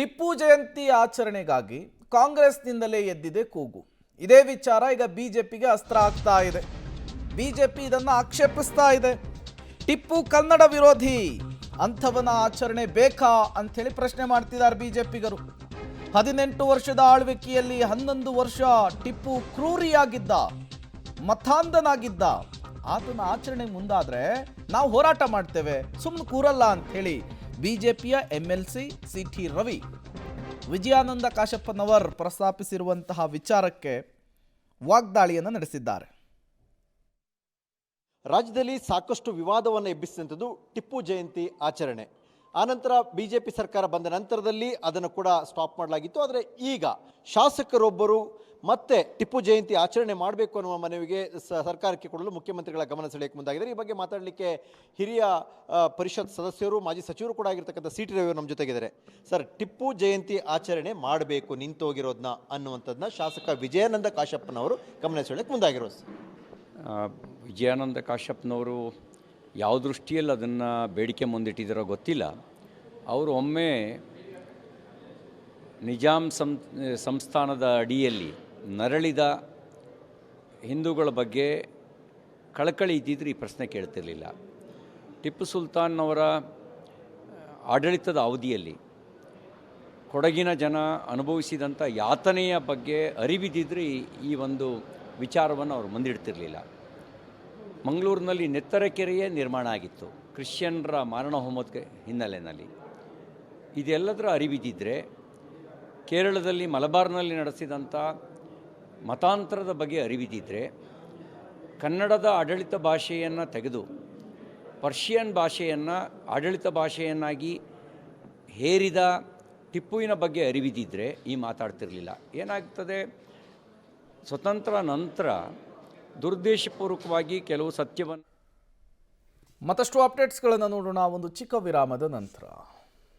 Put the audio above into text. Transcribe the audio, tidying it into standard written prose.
ಟಿಪ್ಪು ಜಯಂತಿ ಆಚರಣೆಗಾಗಿ ಕಾಂಗ್ರೆಸ್ನಿಂದಲೇ ಎದ್ದಿದೆ ಕೂಗು. ಇದೇ ವಿಚಾರ ಈಗ ಬಿಜೆಪಿಗೆ ಅಸ್ತ್ರ ಆಗ್ತಾ ಇದೆ. ಬಿಜೆಪಿ ಇದನ್ನು ಆಕ್ಷೇಪಿಸ್ತಾ ಇದೆ. ಟಿಪ್ಪು ಕನ್ನಡ ವಿರೋಧಿ, ಅಂಥವನ ಆಚರಣೆ ಬೇಕಾ ಅಂಥೇಳಿ ಪ್ರಶ್ನೆ ಮಾಡ್ತಿದ್ದಾರೆ ಬಿಜೆಪಿಗರು. 18 ವರ್ಷದ ಆಳ್ವಿಕೆಯಲ್ಲಿ 11 ವರ್ಷ ಟಿಪ್ಪು ಕ್ರೂರಿಯಾಗಿದ್ದ, ಮತಾಂಧನಾಗಿದ್ದ. ಆತನ ಆಚರಣೆ ಮುಂದಾದ್ರೆ ನಾವು ಹೋರಾಟ ಮಾಡ್ತೇವೆ, ಸುಮ್ಮನೆ ಕೂರಲ್ಲ ಅಂಥೇಳಿ ಬಿಜೆಪಿಯ MLC CT ರವಿ ವಿಜಯಾನಂದ ಕಾಶಪ್ಪನವರ್ ಪ್ರಸ್ತಾಪಿಸಿರುವಂತಹ ವಿಚಾರಕ್ಕೆ ವಾಗ್ದಾಳಿಯನ್ನು ನಡೆಸಿದ್ದಾರೆ. ರಾಜ್ಯದಲ್ಲಿ ಸಾಕಷ್ಟು ವಿವಾದವನ್ನು ಎಬ್ಬಿಸಿದಂಥದ್ದು ಟಿಪ್ಪು ಜಯಂತಿ ಆಚರಣೆ. ಆನಂತರ ಬಿಜೆಪಿ ಸರ್ಕಾರ ಬಂದ ನಂತರದಲ್ಲಿ ಅದನ್ನು ಕೂಡ ಸ್ಟಾಪ್ ಮಾಡಲಾಗಿತ್ತು. ಆದರೆ ಈಗ ಶಾಸಕರೊಬ್ಬರು ಮತ್ತೆ ಟಿಪ್ಪು ಜಯಂತಿ ಆಚರಣೆ ಮಾಡಬೇಕು ಅನ್ನುವ ಮನವಿಗೆ ಸರ್ಕಾರಕ್ಕೆ ಕೊಡಲು ಮುಖ್ಯಮಂತ್ರಿಗಳ ಗಮನ ಸೆಳೆಯಕ್ಕೆ ಮುಂದಾಗಿದ್ದಾರೆ. ಈ ಬಗ್ಗೆ ಮಾತಾಡಲಿಕ್ಕೆ ಹಿರಿಯ ಪರಿಷತ್ ಸದಸ್ಯರು, ಮಾಜಿ ಸಚಿವರು ಕೂಡ ಆಗಿರ್ತಕ್ಕಂಥ CT ರವಿ ನಮ್ಮ ಜೊತೆಗಿದ್ದಾರೆ. ಸರ್, ಟಿಪ್ಪು ಜಯಂತಿ ಆಚರಣೆ ಮಾಡಬೇಕು ನಿಂತೋಗಿರೋದನ್ನ ಅನ್ನುವಂಥದ್ದನ್ನ ಶಾಸಕ ವಿಜಯಾನಂದ ಕಾಶಪ್ಪನವರು ಗಮನ ಸೆಳೆಯಕ್ಕೆ ಮುಂದಾಗಿರೋದು. ವಿಜಯಾನಂದ ಕಾಶಪ್ಪನವರು ಯಾವ ದೃಷ್ಟಿಯಲ್ಲಿ ಅದನ್ನು ಬೇಡಿಕೆ ಮುಂದಿಟ್ಟಿದ್ದಾರೋ ಗೊತ್ತಿಲ್ಲ. ಅವರು ಒಮ್ಮೆ ನಿಜಾಂ ಸಂಸ್ಥಾನದ ಅಡಿಯಲ್ಲಿ ನರಳಿದ ಹಿಂದೂಗಳ ಬಗ್ಗೆ ಕಳಕಳಿ ಇದ್ದಿದ್ರೆ ಈ ಪ್ರಶ್ನೆ ಕೇಳ್ತಿರಲಿಲ್ಲ. ಟಿಪ್ಪು ಸುಲ್ತಾನ್ ಅವರ ಆಡಳಿತದ ಅವಧಿಯಲ್ಲಿ ಕೊಡಗಿನ ಜನ ಅನುಭವಿಸಿದಂಥ ಯಾತನೆಯ ಬಗ್ಗೆ ಅರಿವಿದ್ದಿದ್ರೆ ಈ ಒಂದು ವಿಚಾರವನ್ನು ಅವರು ಮುಂದಿಡ್ತಿರಲಿಲ್ಲ. ಮಂಗಳೂರಿನಲ್ಲಿ ನೆತ್ತರಕೆರೆಯೇ ನಿರ್ಮಾಣ ಆಗಿತ್ತು ಕ್ರಿಶ್ಚಿಯನ್ರ ಮಾರಣ ಹೋಮದ ಹಿನ್ನೆಲೆಯಲ್ಲಿ. ಇದೆಲ್ಲದರ ಅರಿವಿದ್ದಿದ್ದರೆ ಕೇರಳದಲ್ಲಿ ಮಲಬಾರ್ನಲ್ಲಿ ನಡೆಸಿದಂಥ ಮತಾಂತರದ ಬಗ್ಗೆ ಅರಿವಿದ್ದಿದ್ದರೆ ಕನ್ನಡದ ಆಡಳಿತ ಭಾಷೆಯನ್ನು ತೆಗೆದು ಪರ್ಷಿಯನ್ ಭಾಷೆಯನ್ನು ಆಡಳಿತ ಭಾಷೆಯನ್ನಾಗಿ ಹೇರಿದ ಟಿಪ್ಪುವಿನ ಬಗ್ಗೆ ಅರಿವಿದ್ದಿದ್ದರೆ ಈ ಮಾತಾಡ್ತಿರಲಿಲ್ಲ. ಏನಾಗ್ತದೆ, ಸ್ವತಂತ್ರ ನಂತರ ದುರುದ್ದೇಶಪೂರ್ವಕವಾಗಿ ಕೆಲವು ಸತ್ಯವನ್ನು. ಮತ್ತಷ್ಟು ಅಪ್ಡೇಟ್ಸ್ಗಳನ್ನು ನೋಡೋಣ ಒಂದು ಚಿಕ್ಕ ವಿರಾಮದ ನಂತರ.